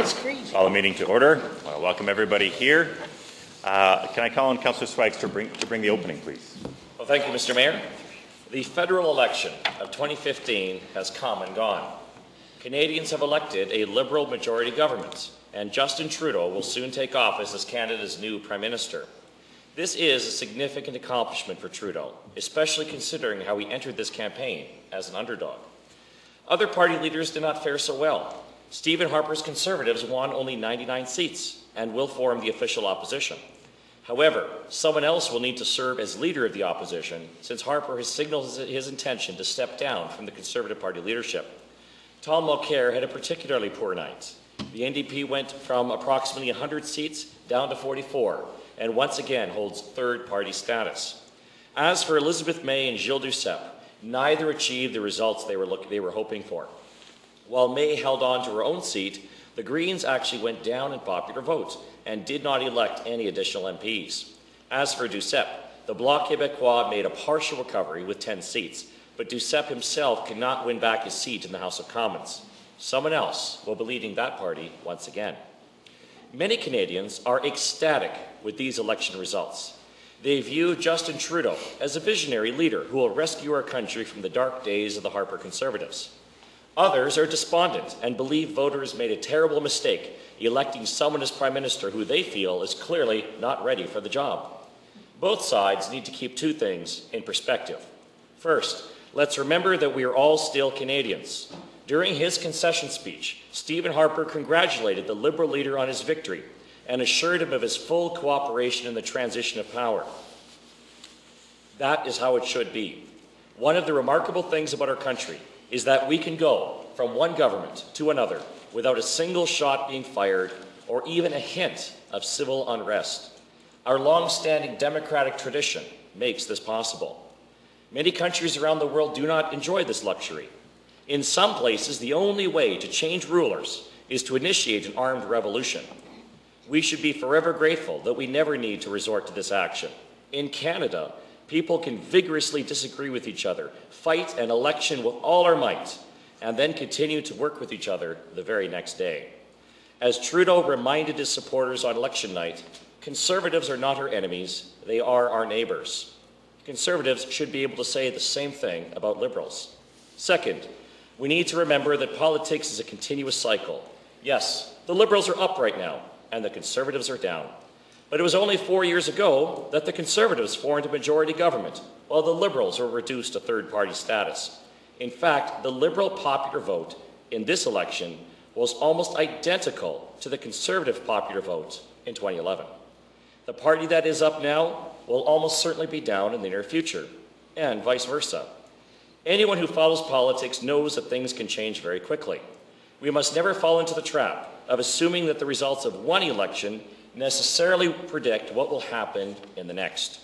It's crazy. Call the meeting to order. I want to welcome everybody here. Can I call on Councillor Zwaagstra to bring the opening, please? Well, thank you, Mr. Mayor. The federal election of 2015 has come and gone. Canadians have elected a Liberal majority government, and Justin Trudeau will soon take office as Canada's new Prime Minister. This is a significant accomplishment for Trudeau, especially considering how he entered this campaign as an underdog. Other party leaders did not fare so well. Stephen Harper's Conservatives won only 99 seats and will form the official opposition. However, someone else will need to serve as leader of the opposition since Harper has signaled his intention to step down from the Conservative Party leadership. Tom Mulcair had a particularly poor night. The NDP went from approximately 100 seats down to 44 and once again holds third-party status. As for Elizabeth May and Gilles Duceppe, neither achieved the results they were hoping for. While May held on to her own seat, the Greens actually went down in popular vote and did not elect any additional MPs. As for Duceppe, the Bloc Québécois made a partial recovery with 10 seats, but Duceppe himself could not win back his seat in the House of Commons. Someone else will be leading that party once again. Many Canadians are ecstatic with these election results. They view Justin Trudeau as a visionary leader who will rescue our country from the dark days of the Harper Conservatives. Others are despondent and believe voters made a terrible mistake electing someone as Prime Minister who they feel is clearly not ready for the job. Both sides need to keep two things in perspective. First, let's remember that we are all still Canadians. During his concession speech, Stephen Harper congratulated the Liberal leader on his victory and assured him of his full cooperation in the transition of power. That is how it should be. One of the remarkable things about our country is that we can go from one government to another without a single shot being fired or even a hint of civil unrest. Our long-standing democratic tradition makes this possible. Many countries around the world do not enjoy this luxury. In some places, the only way to change rulers is to initiate an armed revolution. We should be forever grateful that we never need to resort to this action. In Canada, people can vigorously disagree with each other, fight an election with all our might, and then continue to work with each other the very next day. As Trudeau reminded his supporters on election night, Conservatives are not our enemies, they are our neighbours. Conservatives should be able to say the same thing about Liberals. Second, we need to remember that politics is a continuous cycle. Yes, the Liberals are up right now, and the Conservatives are down. But it was only 4 years ago that the Conservatives formed a majority government, while the Liberals were reduced to third-party status. In fact, the Liberal popular vote in this election was almost identical to the Conservative popular vote in 2011. The party that is up now will almost certainly be down in the near future, and vice versa. Anyone who follows politics knows that things can change very quickly. We must never fall into the trap of assuming that the results of one election necessarily predict what will happen in the next.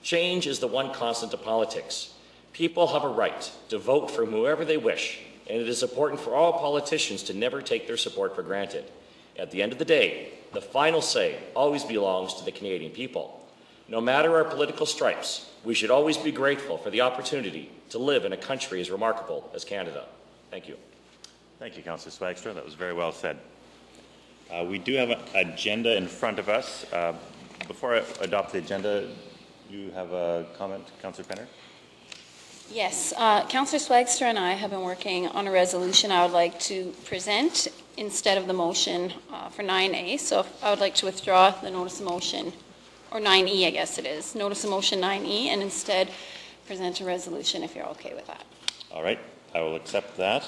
Change is the one constant of politics. People have a right to vote for whoever they wish, and it is important for all politicians to never take their support for granted. At the end of the day, the final say always belongs to the Canadian people. No matter our political stripes, we should always be grateful for the opportunity to live in a country as remarkable as Canada. Thank you. Thank you, Councillor Zwaagstra. That was very well said. We do have an agenda in front of us. Before I adopt the agenda, you have a comment, Councillor Penner? Yes, Councillor Zwaagstra and I have been working on a resolution I would like to present instead of the motion for 9A. So I would like to withdraw the notice of motion, or 9E, I guess it is, notice of motion 9E, and instead present a resolution if you're okay with that. All right, I will accept that.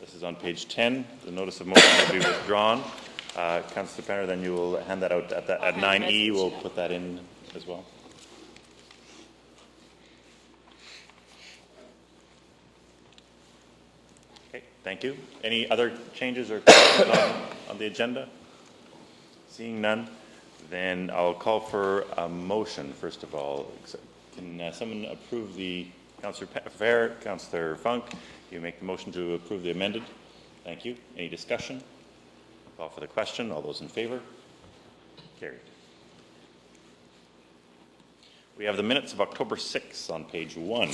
This is on page 10. The notice of motion will be withdrawn. Councillor Penner, then you will hand that out at 9E. We'll put that in as well. Okay, thank you. Any other changes or questions on the agenda? Seeing none, then I'll call for a motion, first of all. Can someone approve the Councillor Fair, Councillor Funk? You make the motion to approve the amended. Thank you. Any discussion? Call for the question. All those in favour? Carried. We have the minutes of October 6th on page 1.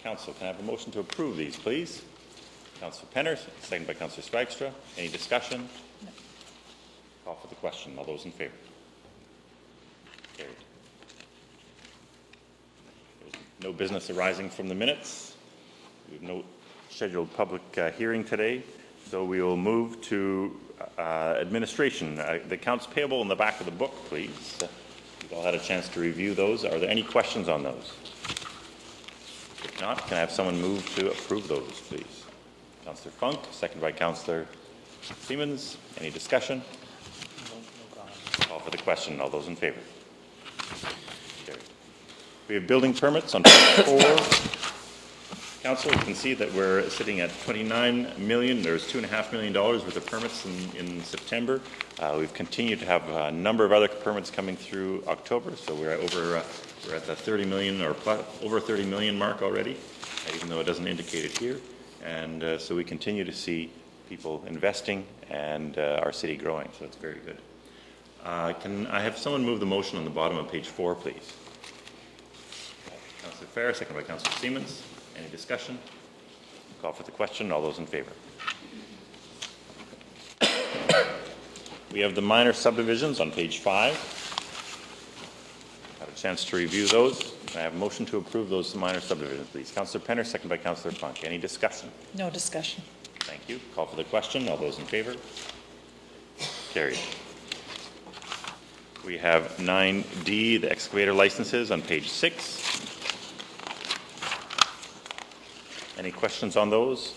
Council, can I have a motion to approve these, please? Councillor Penner, seconded by Councillor Zwaagstra. Any discussion? No. Call for the question. All those in favour? Carried. No business arising from the minutes. We have no scheduled public hearing today, so we will move to administration. The accounts payable in the back of the book, please. You've all had a chance to review those. Are there any questions on those? If not, can I have someone move to approve those, please? Councillor Funk, seconded by Councillor Siemens. Any discussion? Call for the question. All those in favour? Carried. We have building permits on page 4. Council, you can see that we're sitting at $29 million. There's $2.5 million worth of permits in September. We've continued to have a number of other permits coming through October, so we're at the 30 million or plus, over 30 million mark already, even though it doesn't indicate it here. And so we continue to see people investing and our city growing, so it's very good. Can I have someone move the motion on the bottom of page 4, please? Councillor Fair, seconded by Councillor Siemens. Any discussion? Call for the question. All those in favour? We have the minor subdivisions on page 5. Had a chance to review those. Can I have a motion to approve those minor subdivisions, please? Councillor Penner, seconded by Councillor Funk. Any discussion? No discussion. Thank you. Call for the question. All those in favour? Carried. We have 9D, the excavator licenses on page 6. Any questions on those?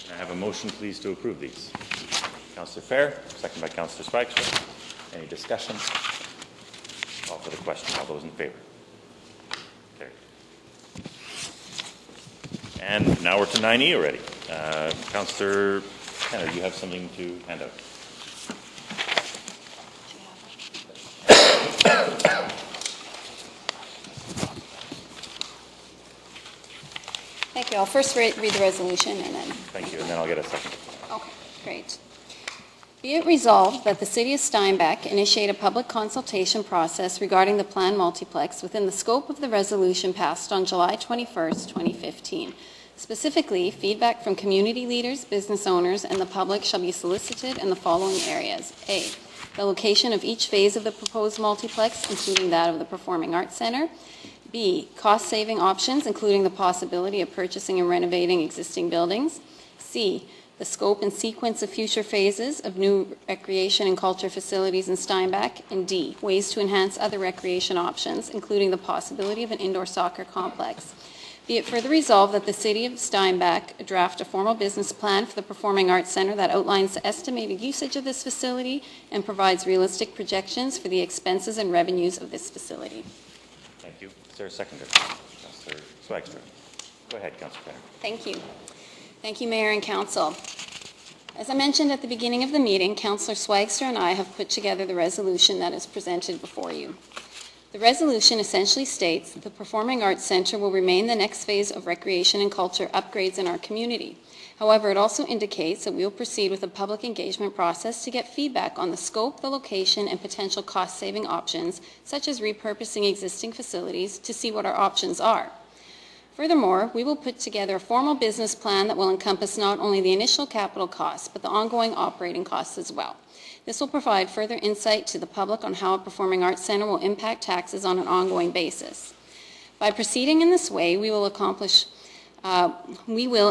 Can I have a motion, please, to approve these? Councillor Fair, second by Councillor Zwaagstra. Any discussion? Call for the question. All those in favour? Carried. And now we're to 9E already. Councillor Penner, do you have something to hand out? Thank you. I'll first read the resolution and then... Thank you, and then I'll get a second. Okay, great. Be it resolved that the City of Steinbach initiate a public consultation process regarding the planned multiplex within the scope of the resolution passed on July 21st, 2015. Specifically, feedback from community leaders, business owners, and the public shall be solicited in the following areas. A, the location of each phase of the proposed multiplex, including that of the Performing Arts Centre. B, cost-saving options, including the possibility of purchasing and renovating existing buildings. C, the scope and sequence of future phases of new recreation and culture facilities in Steinbach. And D, ways to enhance other recreation options, including the possibility of an indoor soccer complex. Be it further resolved that the City of Steinbach draft a formal business plan for the Performing Arts Centre that outlines the estimated usage of this facility and provides realistic projections for the expenses and revenues of this facility. Thank you. Is there a seconder? Councillor Zwaagstra. Go ahead, Councillor Penner. Thank you. Thank you, Mayor and Council. As I mentioned at the beginning of the meeting, Councillor Zwaagstra and I have put together the resolution that is presented before you. The resolution essentially states that the Performing Arts Centre will remain the next phase of recreation and culture upgrades in our community. However, it also indicates that we will proceed with a public engagement process to get feedback on the scope, the location, and potential cost-saving options, such as repurposing existing facilities, to see what our options are. Furthermore, we will put together a formal business plan that will encompass not only the initial capital costs, but the ongoing operating costs as well. This will provide further insight to the public on how a Performing Arts Centre will impact taxes on an ongoing basis. By proceeding in this way, we will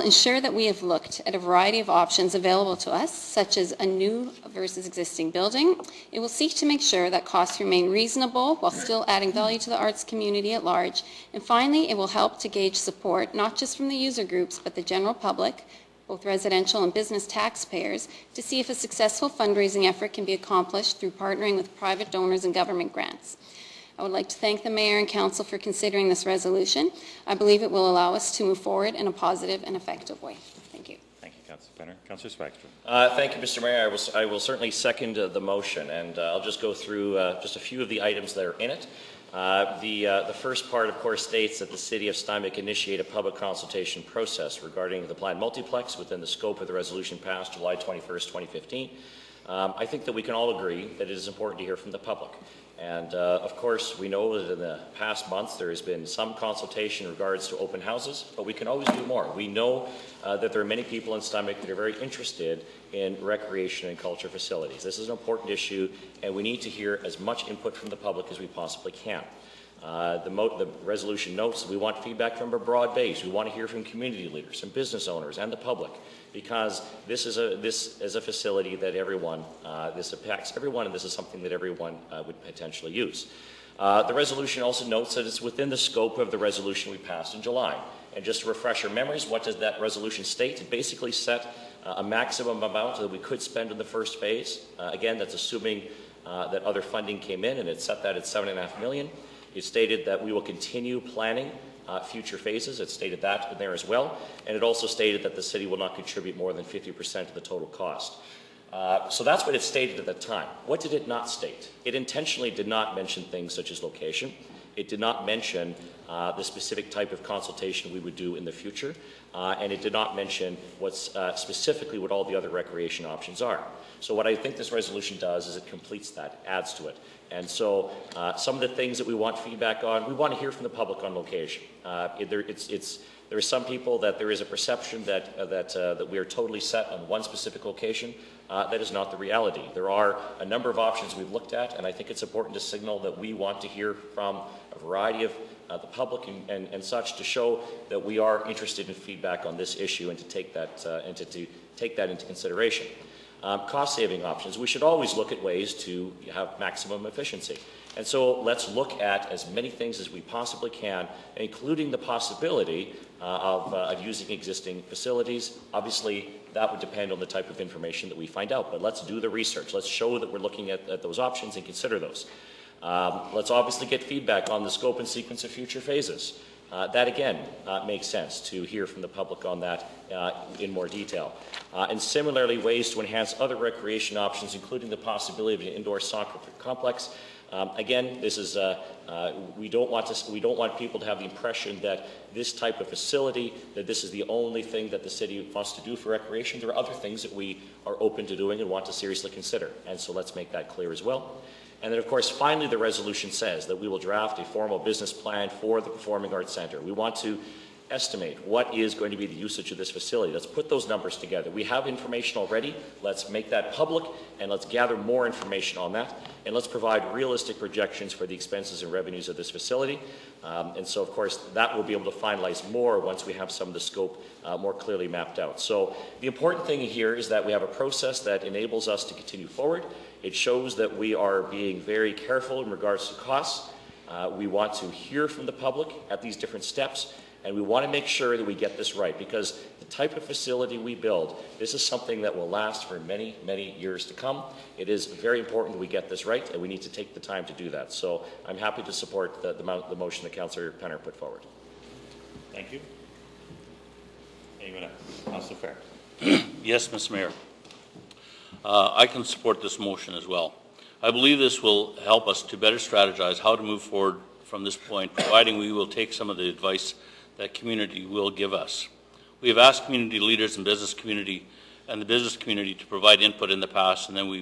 ensure that we have looked at a variety of options available to us, such as a new versus existing building. It will seek to make sure that costs remain reasonable while still adding value to the arts community at large. And finally, it will help to gauge support, not just from the user groups, but the general public, both residential and business taxpayers, to see if a successful fundraising effort can be accomplished through partnering with private donors and government grants. I would like to thank the Mayor and Council for considering this resolution. I believe it will allow us to move forward in a positive and effective way. Thank you. Thank you, Councillor Penner. Councillor Zwaagstra. Thank you, Mr. Mayor. I will certainly second the motion, and I'll just go through just a few of the items that are in it. The first part, of course, states that the City of Steinbach initiate a public consultation process regarding the planned multiplex within the scope of the resolution passed July 21st, 2015. I think that we can all agree that it is important to hear from the public. And of course, we know that in the past months there has been some consultation in regards to open houses, but we can always do more. We know that there are many people in Steinbach that are very interested in recreation and culture facilities. This is an important issue, and we need to hear as much input from the public as we possibly can. The resolution notes that we want feedback from a broad base. We want to hear from community leaders, from business owners, and the public, because this is a facility that everyone, this impacts everyone, and this is something that everyone would potentially use. The resolution also notes that it's within the scope of the resolution we passed in July. And just to refresh our memories, what does that resolution state? It basically set a maximum amount that we could spend in the first phase. Again, that's assuming that other funding came in, and it set that at $7.5 million. It stated that we will continue planning future phases. It stated that in there as well. And it also stated that the city will not contribute more than 50% of the total cost. So that's what it stated at that time. What did it not state? It intentionally did not mention things such as location. It did not mention the specific type of consultation we would do in the future. And it did not mention what's specifically what all the other recreation options are. So what I think this resolution does is it completes that, adds to it. And so some of the things that we want feedback on, we want to hear from the public on location. There are some people that there is a perception that we are totally set on one specific location. That is not the reality. There are a number of options we've looked at, and I think it's important to signal that we want to hear from a variety of the public and such to show that we are interested in feedback on this issue and to take that into consideration. Cost-saving options. We should always look at ways to have maximum efficiency. And so let's look at as many things as we possibly can, including the possibility of using existing facilities. Obviously, that would depend on the type of information that we find out, but let's do the research. Let's show that we're looking at those options and consider those. Let's obviously get feedback on the scope and sequence of future phases. That again makes sense to hear from the public on that in more detail. And similarly, ways to enhance other recreation options, including the possibility of an indoor soccer complex. Again, this is we don't want people to have the impression that this type of facility, that this is the only thing that the city wants to do for recreation. There are other things that we are open to doing and want to seriously consider. And so let's make that clear as well. And then, of course, finally, the resolution says that we will draft a formal business plan for the Performing Arts Centre. We want to estimate what is going to be the usage of this facility. Let's put those numbers together. We have information already. Let's make that public, and let's gather more information on that. And let's provide realistic projections for the expenses and revenues of this facility. And so, of course, that will be able to finalize more once we have some of the scope more clearly mapped out. So the important thing here is that we have a process that enables us to continue forward. It shows that we are being very careful in regards to costs. We want to hear from the public at these different steps, and we want to make sure that we get this right, because the type of facility we build, this is something that will last for many, many years to come. It is very important that we get this right, and we need to take the time to do that. So I'm happy to support the motion that Councillor Penner put forward. Thank you. Anyone else? Councillor Fair. Yes, Mr. Mayor. I can support this motion as well. I believe this will help us to better strategize how to move forward from this point, providing we will take some of the advice that community will give us. We have asked community leaders and business community and the business community to provide input in the past, and then when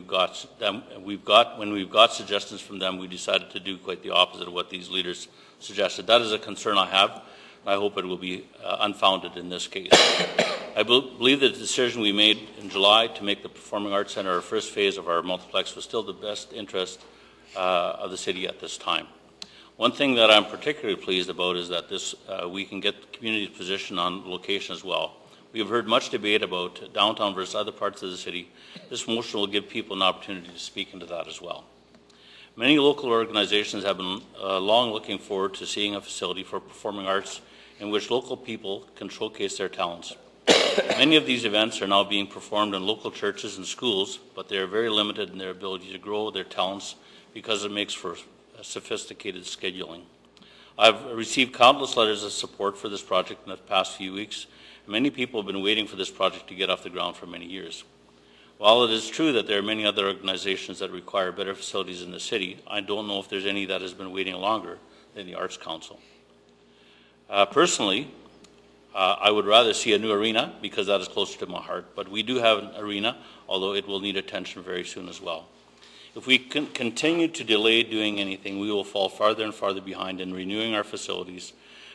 we've got suggestions from them, we decided to do quite the opposite of what these leaders suggested. That is a concern I have. I hope it will be unfounded in this case. I believe that the decision we made in July to make the Performing Arts Centre our first phase of our multiplex was still the best interest of the city at this time. One thing that I'm particularly pleased about is that we can get the community's position on location as well. We have heard much debate about downtown versus other parts of the city. This motion will give people an opportunity to speak into that as well. Many local organizations have been long looking forward to seeing a facility for performing arts in which local people can showcase their talents. Many of these events are now being performed in local churches and schools, but they are very limited in their ability to grow their talents because it makes for sophisticated scheduling. I've received countless letters of support for this project in the past few weeks. Many people have been waiting for this project to get off the ground for many years. While it is true that there are many other organizations that require better facilities in the city, I don't know if there's any that has been waiting longer than the Arts Council. Personally, I would rather see a new arena because that is closer to my heart, but we do have an arena, although it will need attention very soon as well. If we continue to delay doing anything, we will fall farther and farther behind in renewing our facilities.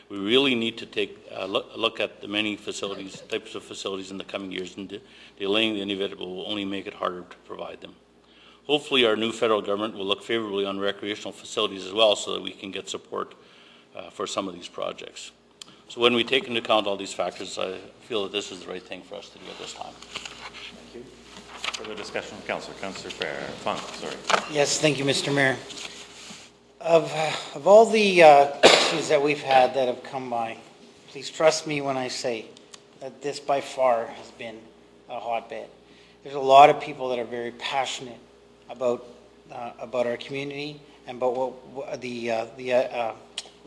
We really need to take a look at the many facilities, types of facilities in the coming years, and delaying the inevitable will only make it harder to provide them. Hopefully our new federal government will look favorably on recreational facilities as well so that we can get support for some of these projects. So when we take into account all these factors, I feel that this is the right thing for us to do at this time. Thank you. Further discussion from Councillor. Councillor Funk, sorry. Yes, thank you, Mr. Mayor. Of all the issues that we've had that have come by, please trust me when I say that this by far has been a hotbed. There's a lot of people that are very passionate about our community and about what the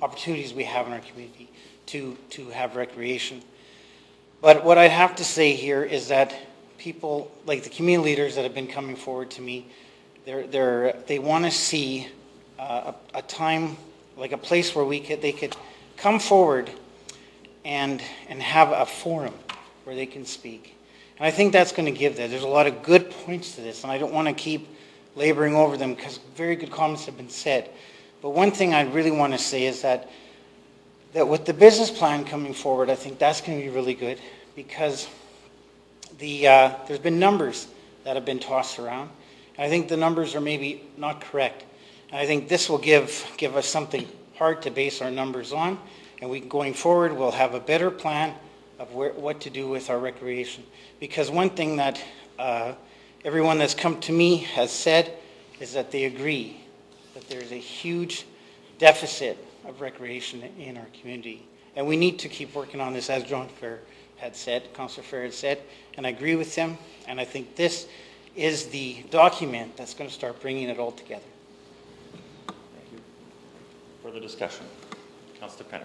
opportunities we have in our community to have recreation. But what I have to say here is that people, like the community leaders that have been coming forward to me, they want to see a time, like a place where they could come forward and have a forum where they can speak. And I think that's going to give that. There's a lot of good points to this, and I don't want to keep laboring over them because very good comments have been said. But one thing I really want to say is that with the business plan coming forward, I think that's going to be really good because there's been numbers that have been tossed around. And I think the numbers are maybe not correct. And I think this will give us something hard to base our numbers on. And going forward, we'll have a better plan of what to do with our recreation. Because one thing that everyone that's come to me has said is that they agree that there's a huge deficit of recreation in our community. And we need to keep working on this, as John Fair had said, Councillor Fair had said, and I agree with him. And I think this is the document that's going to start bringing it all together. Thank you. Further discussion. Councillor Penner.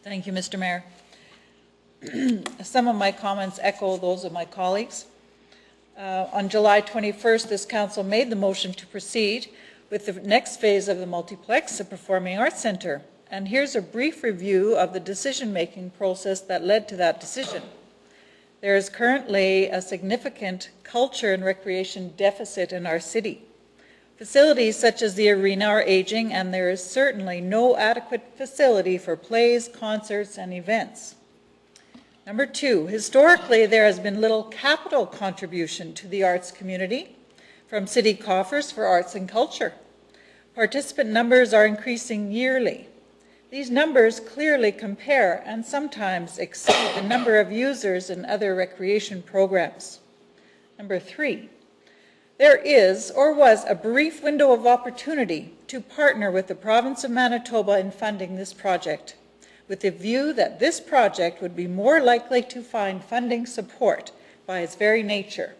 Thank you, Mr. Mayor. Some of my comments echo those of my colleagues. On July 21st, this council made the motion to proceed with the next phase of the multiplex, the Performing Arts Centre. And here's a brief review of the decision-making process that led to that decision. There is currently a significant culture and recreation deficit in our city. Facilities such as the arena are aging, and there is certainly no adequate facility for plays, concerts, and events. Number two, historically there has been little capital contribution to the arts community from city coffers for arts and culture. Participant numbers are increasing yearly. These numbers clearly compare and sometimes exceed the number of users in other recreation programs. Number three, there is or was a brief window of opportunity to partner with the province of Manitoba in funding this project, with the view that this project would be more likely to find funding support by its very nature.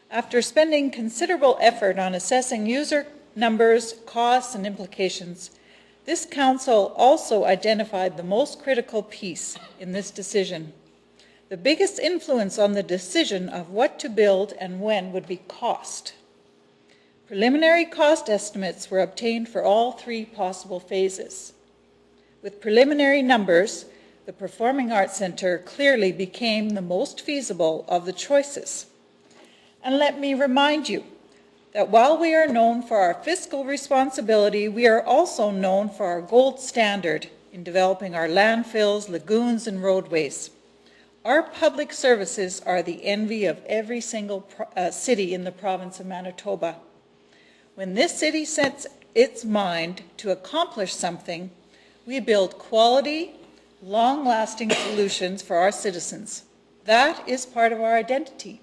After spending considerable effort on assessing user numbers, costs, and implications, this council also identified the most critical piece in this decision. The biggest influence on the decision of what to build and when would be cost. Preliminary cost estimates were obtained for all three possible phases. With preliminary numbers, the Performing Arts Centre clearly became the most feasible of the choices. And let me remind you that while we are known for our fiscal responsibility, we are also known for our gold standard in developing our landfills, lagoons, and roadways. Our public services are the envy of every single city in the province of Manitoba. When this city sets its mind to accomplish something, we build quality, long-lasting solutions for our citizens. That is part of our identity.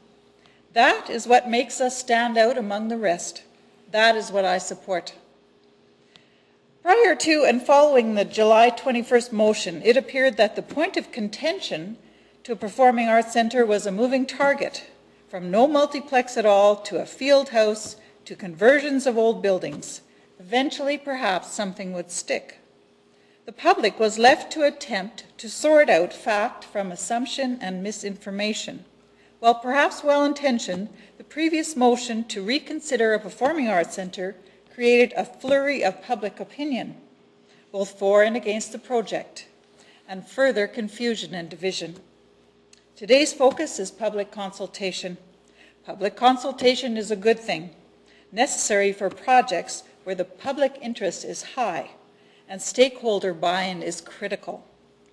That is what makes us stand out among the rest. That is what I support. Prior to and following the July 21st motion, it appeared that the point of contention to a Performing Arts Centre was a moving target, from no multiplex at all to a field house to conversions of old buildings. Eventually, perhaps, something would stick. The public was left to attempt to sort out fact from assumption and misinformation. While perhaps well-intentioned, the previous motion to reconsider a Performing Arts Centre created a flurry of public opinion, both for and against the project, and further confusion and division. Today's focus is public consultation. Public consultation is a good thing, necessary for projects where the public interest is high and stakeholder buy-in is critical.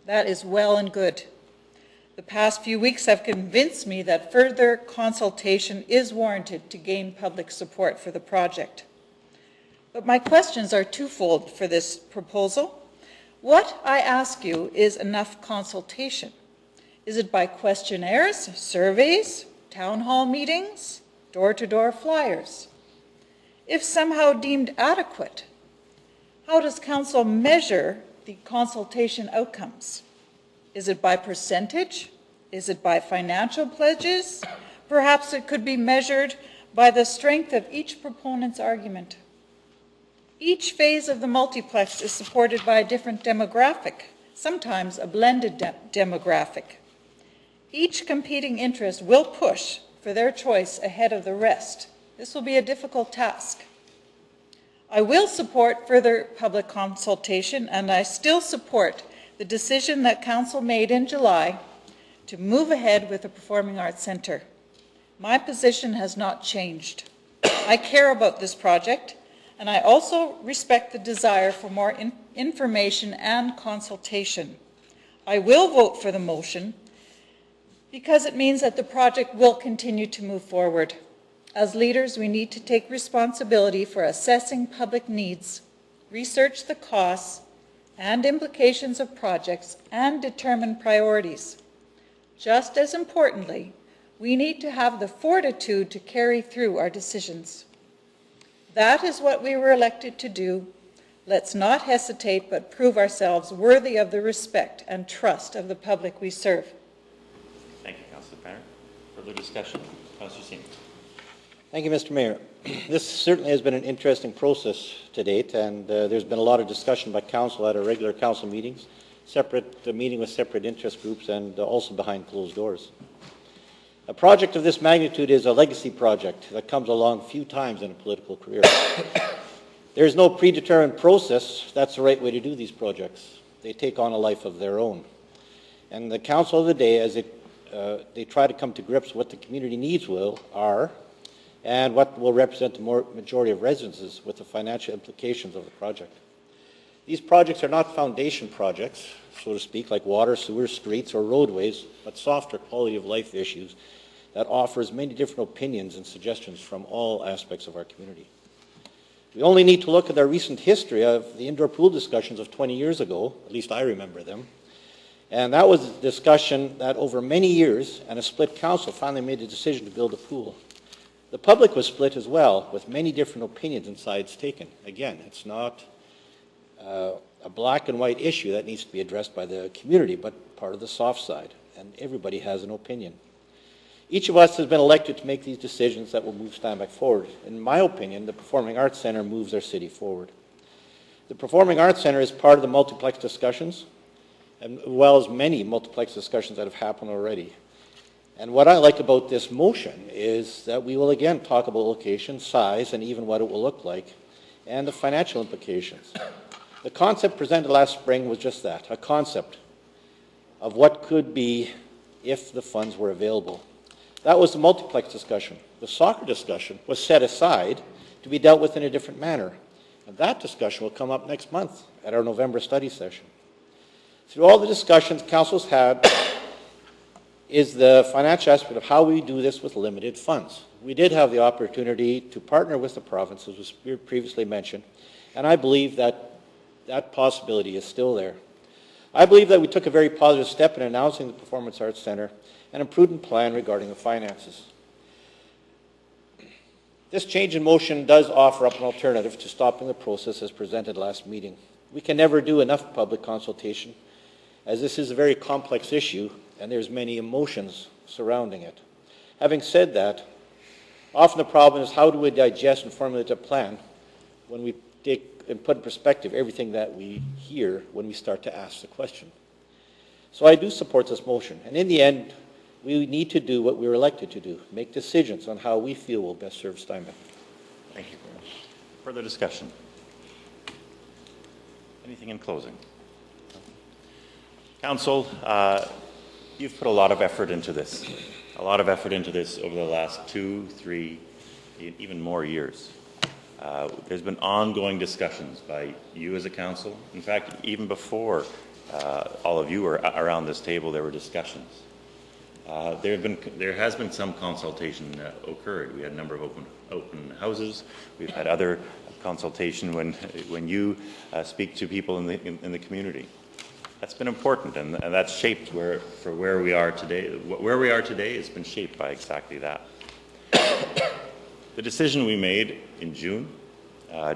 That is well and good. The past few weeks have convinced me that further consultation is warranted to gain public support for the project. But my questions are twofold for this proposal. What, I ask you, is enough consultation? Is it by questionnaires, surveys, town hall meetings, door-to-door flyers? If somehow deemed adequate, how does council measure the consultation outcomes? Is it by percentage? Is it by financial pledges? Perhaps it could be measured by the strength of each proponent's argument. Each phase of the multiplex is supported by a different demographic, sometimes a blended demographic. Each competing interest will push for their choice ahead of the rest. This will be a difficult task. I will support further public consultation, and I still support the decision that Council made in July to move ahead with the Performing Arts Centre. My position has not changed. I care about this project, and I also respect the desire for more information and consultation. I will vote for the motion because it means that the project will continue to move forward. As leaders, we need to take responsibility for assessing public needs, research the costs and implications of projects, and determine priorities. Just as importantly, we need to have the fortitude to carry through our decisions. That is what we were elected to do. Let's not hesitate, but prove ourselves worthy of the respect and trust of the public we serve. Thank you, Councillor Penner. Further discussion? Councillor Seine. Thank you, Mr. Mayor. This certainly has been an interesting process to date, and there's been a lot of discussion by council at our regular council meetings, meeting with separate interest groups, and also behind closed doors. A project of this magnitude is a legacy project that comes along few times in a political career. There is no predetermined process. That's the right way to do these projects. They take on a life of their own. And the council of the day, as they try to come to grips with what the community needs are, and what will represent the majority of residences with the financial implications of the project. These projects are not foundation projects, so to speak, like water, sewer, streets, or roadways, but softer quality of life issues that offers many different opinions and suggestions from all aspects of our community. We only need to look at our recent history of the indoor pool discussions of 20 years ago, at least I remember them, and that was a discussion that over many years, and a split council finally made the decision to build a pool. The public was split as well, with many different opinions and sides taken. Again, it's not a black and white issue that needs to be addressed by the community, but part of the soft side, and everybody has an opinion. Each of us has been elected to make these decisions that will move Steinbach forward. In my opinion, the Performing Arts Centre moves our city forward. The Performing Arts Centre is part of the multiplex discussions, as well as many multiplex discussions that have happened already. And what I like about this motion is that we will again talk about location, size, and even what it will look like, and the financial implications. The concept presented last spring was just that, a concept of what could be if the funds were available. That was the multiplex discussion. The soccer discussion was set aside to be dealt with in a different manner. And that discussion will come up next month at our November study session. Through all the discussions council's had is the financial aspect of how we do this with limited funds. We did have the opportunity to partner with the province, as was previously mentioned, and I believe that that possibility is still there. I believe that we took a very positive step in announcing the Performance Arts Centre and a prudent plan regarding the finances. This change in motion does offer up an alternative to stopping the process as presented last meeting. We can never do enough public consultation, as this is a very complex issue and there's many emotions surrounding it. Having said that, often the problem is how do we digest and formulate a plan when we take and put in perspective everything that we hear when we start to ask the question. So I do support this motion, and in the end, we need to do what we were elected to do, make decisions on how we feel will best serve Steinbach. Thank you. Further discussion? Anything in closing? Council, you've put a lot of effort into this. a lot of effort into this over the last 2, 3, even more years. There's been ongoing discussions by you as a council. In fact, even before all of you were around this table, there were discussions. There has been some consultation occurred. We had a number of open houses. We've had other consultation when you speak to people in the community. That's been important, and that's shaped where we are today. Where we are today has been shaped by exactly that. The decision we made in June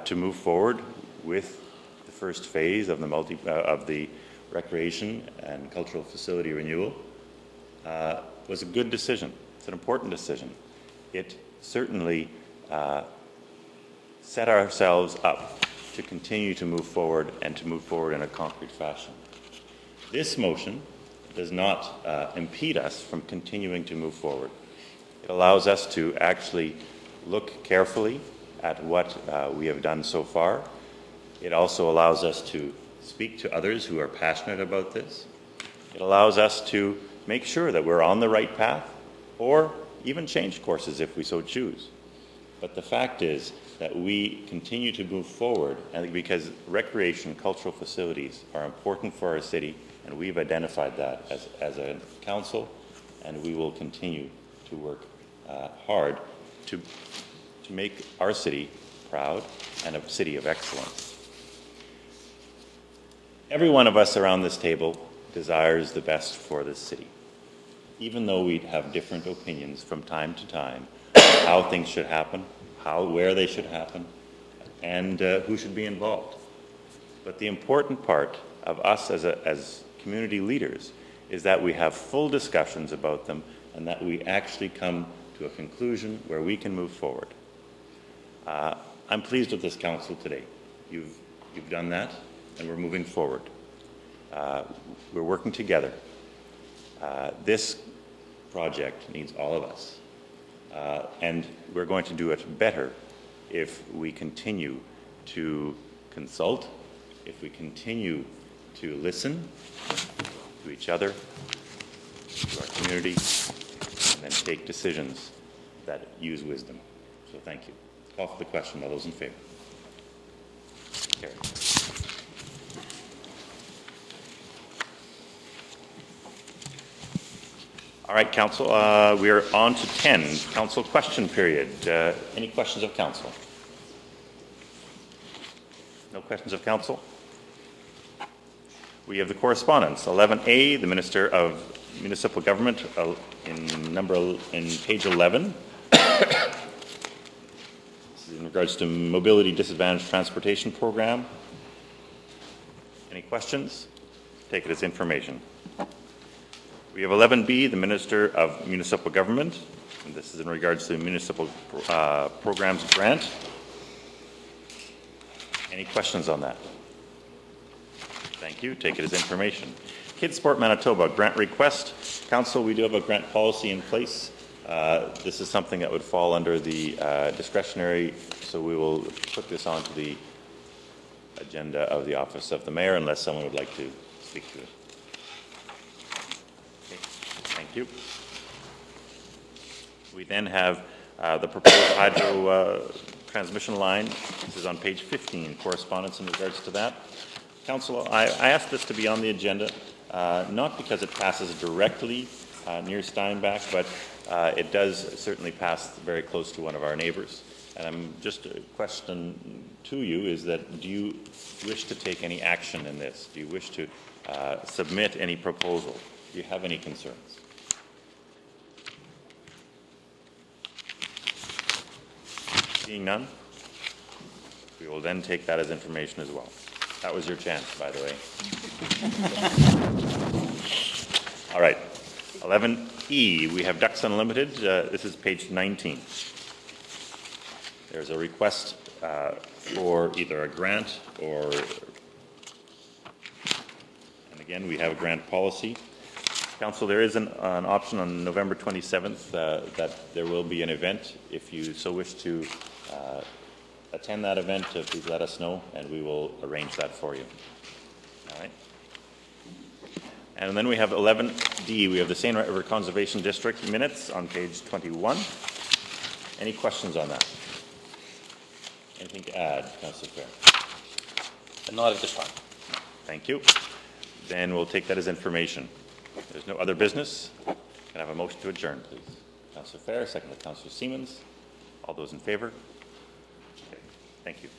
to move forward with the first phase of the recreation and cultural facility renewal was a good decision. It's an important decision. It certainly set ourselves up to continue to move forward and to move forward in a concrete fashion. This motion does not impede us from continuing to move forward. It allows us to actually look carefully at what we have done so far. It also allows us to speak to others who are passionate about this. It allows us to make sure that we're on the right path, or even change courses if we so choose. But the fact is that we continue to move forward, and because recreation and cultural facilities are important for our city, and we've identified that as a council, and we will continue to work hard to make our city proud and a city of excellence. Every one of us around this table desires the best for this city, even though we have different opinions from time to time on how things should happen, where they should happen, and who should be involved. But the important part of us as community leaders is that we have full discussions about them and that we actually come to a conclusion where we can move forward. I'm pleased with this council today. You've done that, and we're moving forward. We're working together. This project needs all of us, and we're going to do it better if we continue to consult, if we continue to listen to each other, to our community, and then take decisions that use wisdom. So thank you. Call for the question. All those in favor? Carried. All right, Council, we are on to 10, Council question period. Any questions of Council? No questions of Council? We have the correspondence. 11A, the Minister of Municipal Government, in page 11. This is in regards to Mobility Disadvantaged Transportation Program. Any questions? Take it as information. We have 11B, the Minister of Municipal Government, and this is in regards to the Municipal Programs Grant. Any questions on that? Thank you. Take it as information. Kidsport, Manitoba, grant request. Council, we do have a grant policy in place. This is something that would fall under the discretionary, so we will put this onto the agenda of the Office of the Mayor unless someone would like to speak to it. Okay. Thank you. We then have the proposed hydro transmission line. This is on page 15, correspondence in regards to that. Council, I asked this to be on the agenda, not because it passes directly near Steinbach, but it does certainly pass very close to one of our neighbors. And I'm just a question to you is that do you wish to take any action in this? Do you wish to submit any proposal? Do you have any concerns? Seeing none, we will then take that as information as well. That was your chance, by the way. All right. 11E, we have Ducks Unlimited. This is page 19. There's a request for either a grant or, and again, we have a grant policy. Council, there is an option on November 27th that there will be an event. If you so wish to attend that event, please let us know and we will arrange that for you. All right. And then we have 11D, we have the Seine-Rat River Conservation District minutes on page 21. Any questions on that? Anything to add, Councillor Fair? Not at this time. Thank you. Then we'll take that as information. There's no other business. Can I have a motion to adjourn, please? Councillor Fair, second by Councillor Siemens. All those in favor? Okay. Thank you.